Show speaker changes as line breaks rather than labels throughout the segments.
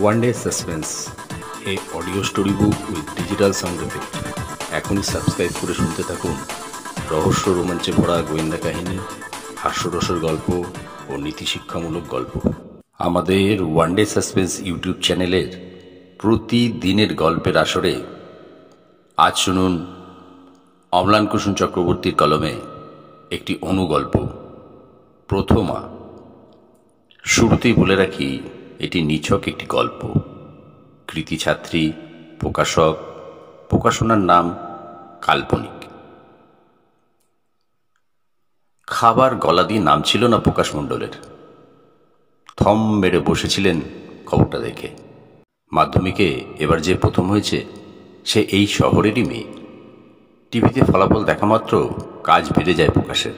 One day suspense, A audio story book with digital sound effect. এখনই subscribe করে শুনতে থাকুন রহস্য রোমাঞ্চে ভরা গোয়েন্দা কাহিনী, হাস্যরসের গল্প ও নীতিশিক্ষামূলক গল্প। আমাদের ওয়ান ডে সাসপেন্স ইউটিউব চ্যানেলের প্রতিদিনের গল্পের আসরে আজ শুনুন অম্লান কুসুম চক্রবর্তীর কলমে একটি অনুগল্প, প্রথমা। শুরুতেই বলে রাখি, এটি নিছক একটি গল্প। কৃতি ছাত্রী, প্রকাশক, প্রকাশনার নাম কাল্পনিক। খাবার গলা দিয়ে নাম ছিল না প্রকাশ মণ্ডলের। থম মেরে বসেছিলেন খবরটা দেখে। মাধ্যমিকে এবার যে প্রথম হয়েছে সে এই শহরেরই মেয়ে। টিভিতে ফলাফল দেখা মাত্র কাজ বেড়ে যায় প্রকাশের।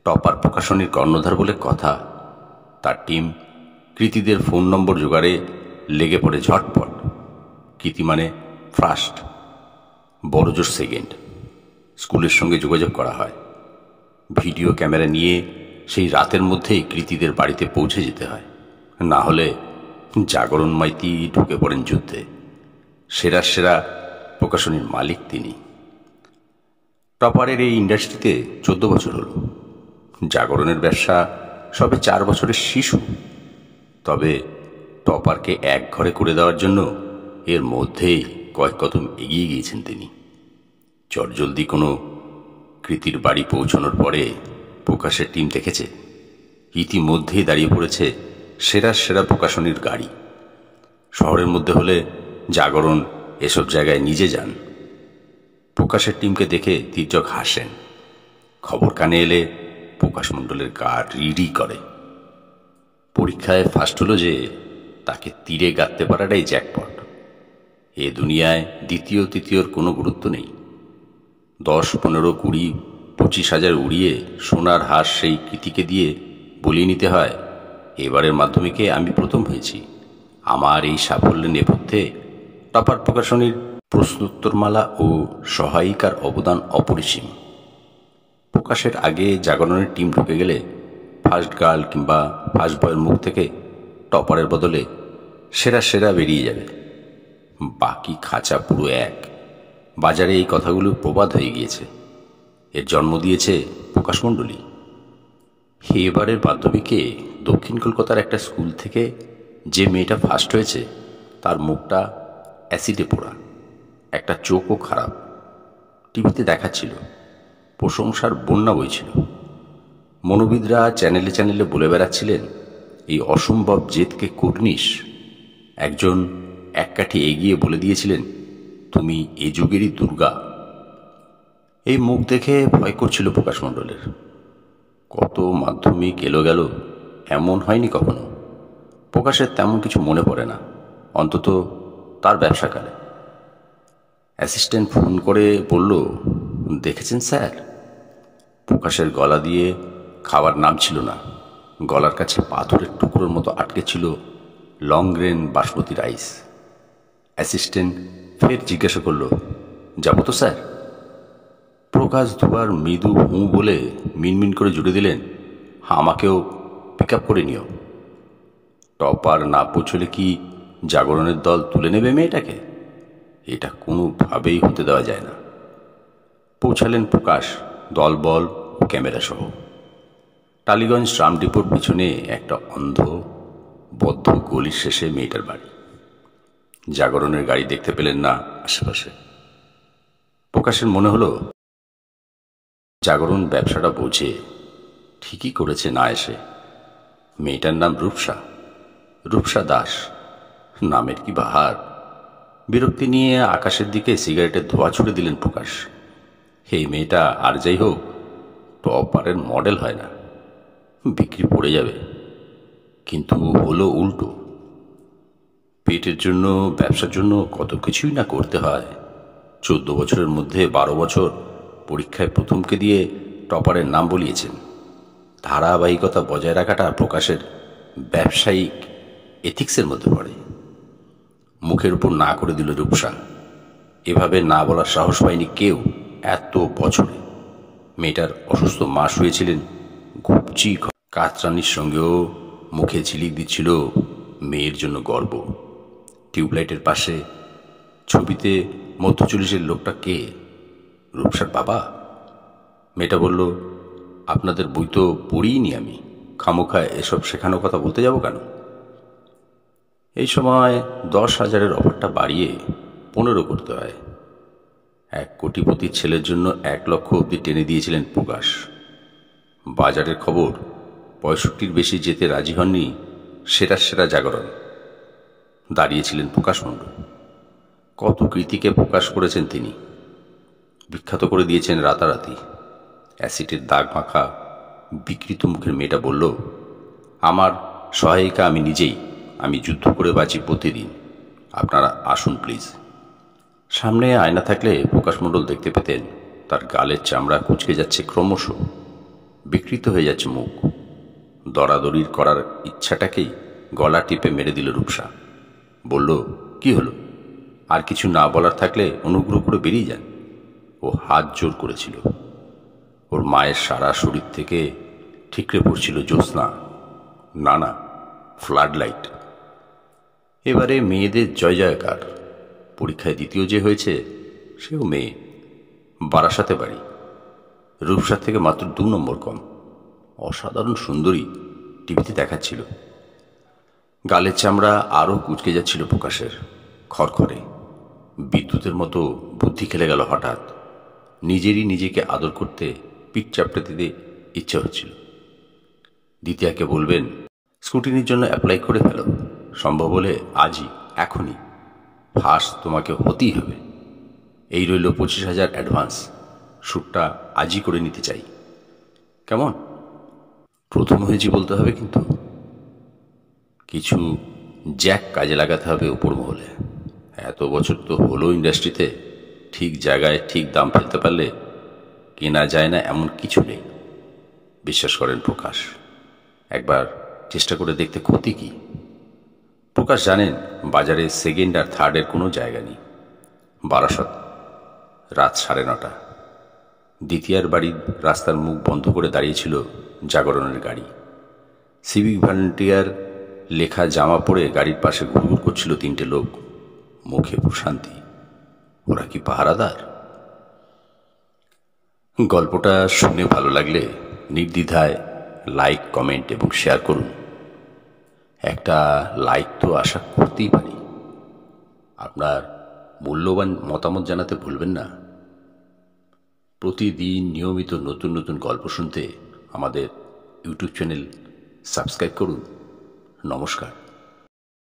টপার প্রকাশনীর কর্ণধার বলে কথা। তার টিম কৃতিদের ফোন নম্বর জোগাড়ে লেগে পড়ে ঝটপট। কৃতি মানে ফার্স্ট, বড়জোর সেকেন্ড। স্কুলের সঙ্গে যোগাযোগ করা হয়। ভিডিও ক্যামেরা নিয়ে সেই রাতের মধ্যেই কৃতিদের বাড়িতে পৌঁছে যেতে হয়, না হলে জাগরণ মাইতি ঢুকে পড়েন যুদ্ধে। সেরা সেরা প্রকাশনীর মালিক তিনি। টপারের এই ইন্ডাস্ট্রিতে 14 বছর হল। জাগরণের ব্যবসা সবে 4 বছরের শিশু। তবে টপারকে এক ঘরে করে দেওয়ার জন্য এর মধ্যেই কয়েক কদম এগিয়ে গিয়েছেন তিনি। চটজলদি কোনো কৃতির বাড়ি পৌঁছানোর পরে প্রকাশের টিম দেখেছে ইতিমধ্যেই দাঁড়িয়ে পড়েছে সেরা সেরা প্রকাশনীর গাড়ি। শহরের মধ্যে হলে জাগরণ এসব জায়গায় নিজে যান। প্রকাশের টিমকে দেখে তির্যক হাসেন। খবর কানে এলে প্রকাশ মণ্ডলের গা রিড়ি করে। পরীক্ষায় ফার্স্ট হলো যে তাকে তীরে গাঁথতে পারাটাই জ্যাকপট। এ দুনিয়ায় দ্বিতীয় তৃতীয়র কোনো গুরুত্ব নেই। 10, 15, 20, 25 হাজার উড়িয়ে সোনার হার সেই কৃতিকে দিয়ে বলিয়ে নিতে হয়, এবারের মাধ্যমিকে আমি প্রথম হয়েছি। আমার এই সাফল্যের নেপথ্যে টপার প্রকাশনীর প্রশ্নোত্তরমালা ও সহায়িকার অবদান অপরিসীম। প্রকাশের আগে জাগরণের টিম ঢুকে গেলে ফার্স্ট গার্ল কিংবা ফার্স্ট বয়ের মুখ থেকে টপারের বদলে সেরা সেরা বেরিয়ে যাবে। বাকি খাঁচা পুরো এক। বাজারে এই কথাগুলো প্রবাদ হয়ে গিয়েছে। এর জন্ম দিয়েছে প্রকাশ মণ্ডলী। এবারের মাধ্যমিকে দক্ষিণ কলকাতার একটা স্কুল থেকে যে মেয়েটা ফার্স্ট হয়েছে তার মুখটা অ্যাসিডে পোড়া, একটা চোখও খারাপ। টিভিতে দেখাচ্ছিল, প্রশংসার বন্যা বইছিল। মনোবিদরা চ্যানেলে চ্যানেলে বলে বেড়াচ্ছিলেন এই অসম্ভব জেদকে কুর্নিশ। একজন এক কাঠি এগিয়ে বলে দিয়েছিলেন, তুমি এ যুগেরই দুর্গা। এই মুখ দেখে ভয় করছিল প্রকাশ মণ্ডলের। কত মাধ্যমিক এলো গেল, এমন হয়নি কখনো। প্রকাশের তেমন কিছু মনে পড়ে না, অন্তত তার ব্যবসাকালে। অ্যাসিস্ট্যান্ট ফোন করে বলল, দেখেছেন স্যার? প্রকাশের গলা দিয়ে খাবার নাম ছিল না। গলার কাছে পাথরের টুকরোর মতো আটকে ছিল long grain basmati rice. Assistant ফের জিজ্ঞাসা করল, যাবো তো স্যার? প্রকাশ দুবার মৃদু হুঁ বলে মিনমিন করে জুড়ে দিলেন, আমাকেও পিক আপ করে নিও। টপার না পৌঁছলে কি জাগরণের দল তুলে নেবে মেয়েটাকে? এটা কোনোভাবেই হতে দেওয়া যায় না। পৌঁছালেন প্রকাশ দলবল ও ক্যামেরা সহ। টালিগঞ্জ ট্রাম ডিপোর পিছনে একটা অন্ধ বদ্ধ গলির শেষে মেয়েটার বাড়ি। জাগরণের গাড়ি দেখতে পেলেন না আশেপাশে। প্রকাশের মনে হলো জাগরণ ব্যবসাটা বোঝে, ঠিকই করেছে না এসে। মেয়েটার নাম রূপসা, রূপসা দাস। নামের কি বাহার। বিরক্তি নিয়ে আকাশের দিকে সিগারেটের ধোঁয়া ছুড়ে দিলেন প্রকাশ। এই মেয়েটা আর যাই হোক টপারের মডেল হয় না, বিক্রি পড়ে যাবে। কিন্তু হলো উল্টো। পেটের জন্য, ব্যবসার জন্য কত কিছুই না করতে হয়। 14 বছরের মধ্যে 12 বছর পরীক্ষায় প্রথমকে দিয়ে টপারের নাম বলিয়েছেন। ধারাবাহিকতা বজায় রাখাটা প্রকাশের ব্যবসায়িক এথিক্সের মধ্যে পড়ে। মুখের উপর না করে দিল রূপসা। এভাবে না বলার সাহস পায়নি কেউ এত বছরে। মেয়েটার অসুস্থ মা শুয়েছিলেন গুপচি কাতরানির সঙ্গেও মুখে ঝিলিক দিচ্ছিল মেয়ের জন্য গর্ব। টিউবলাইটের পাশে ছবিতে মধ্য 40-এর লোকটা কে? রূপসার বাবা। মেয়েটা বলল, আপনাদের বই তো পড়িনি আমি, খামোখায় এসব শেখানোর কথা বলতে যাব কেন? এই সময় 10,000-এর অফারটা বাড়িয়ে 15 করতে হয়। এক কোটিপতির ছেলের জন্য 1 লক্ষ অবধি টেনে দিয়েছিলেন প্রকাশ। বাজারের খবর 65-র বেশি যেতে রাজি হননি সেরা জাগরণ। দাঁড়িয়েছিলেন প্রকাশ মণ্ডল। কত কৃতিকে প্রকাশ করেছেন তিনি, বিখ্যাত করে দিয়েছেন রাতারাতি। অ্যাসিডের দাগ মাখা বিকৃত মুখের মেয়েটা বলল, আমার সহায়িকা আমি নিজেই, আমি যুদ্ধ করে বাঁচি প্রতিদিন, আপনারা আসুন প্লিজ। সামনে আয়না থাকলে প্রকাশ মণ্ডল দেখতে পেতেন তার গালের চামড়া কুঁচকে যাচ্ছে ক্রমশ, বিকৃত হয়ে যাচ্ছে মুখ। দরাদরির করার ইচ্ছাটাকেই গলা টিপে মেরে দিল রূপসা। বলল, কি হলো? আর কিছু না বলার থাকলে অনুগ্রহ করে বেরিয়ে যান। ও হাত জোর করেছিল। ওর মায়ের সারা শরীর থেকে ঠিকরে পড়ছিল জ্যোৎস্না, না ফ্লাড লাইট। এবারে মেয়েদের জয় জয়কার। পরীক্ষায় দ্বিতীয় যে হয়েছে সেও মেয়ে, বারাসাতে বাড়ি, রূপসার থেকে মাত্র 2 নম্বর কম। অসাধারণ সুন্দরী টিভিতে দেখাচ্ছিল। গালের চামড়া আরও কুঁচকে যাচ্ছিল প্রকাশের, খড়খড়ে। বিদ্যুতের মতো বুদ্ধি খেলে গেল হঠাৎ। নিজেরই নিজেকে আদর করতে পিঠ চাপড়ে দিতে ইচ্ছে হচ্ছিল। দ্বিতীয়াকে বলবেন, স্কুটিনির জন্য অ্যাপ্লাই করে ফেলো, সম্ভব হলে আজই, এখনই। ফার্স্ট তোমাকে হতেই হবে। এই রইল 25,000 অ্যাডভান্স। শ্যুটটা আজই করে নিতে চাই, কেমন? প্রথম হয়েছি বলতে হবে, কিন্তু কিছু জ্যাক কাজে লাগাতে হবে উপর মহলে। এত বছর তো হলো ইন্ডাস্ট্রিতে, ঠিক জায়গায় ঠিক দাম ফেলতে পারলে কেনা যায় না এমন কিছু নেই। বিশ্বাস করেন প্রকাশ, একবার চেষ্টা করে দেখতে ক্ষতি কি? প্রকাশ জানেন বাজারে সেকেন্ড আর থার্ডের কোনো জায়গা নেই। বারাসত, রাত 9:30। দ্বিতীয়ার বাড়ির রাস্তার মুখ বন্ধ করে দাঁড়িয়েছিল জাগরণের গাড়ি। সিভিক ভলেন্টিয়ার লেখা জামা পরে গাড়ির পাশে ঘুরঘুর করছিল 3টে লোক, মুখে প্রশান্তি। ওরা কি পাহারাদার? গল্পটা শুনে ভালো লাগলে নির্দ্বিধায় লাইক, কমেন্ট এবং শেয়ার করুন। একটা লাইক তো আশা করতেই পারি। আপনার মূল্যবান মতামত জানাতে ভুলবেন না। প্রতিদিন নিয়মিত নতুন নতুন গল্প শুনতে আমাদের ইউটিউব চ্যানেল সাবস্ক্রাইব করুন। নমস্কার।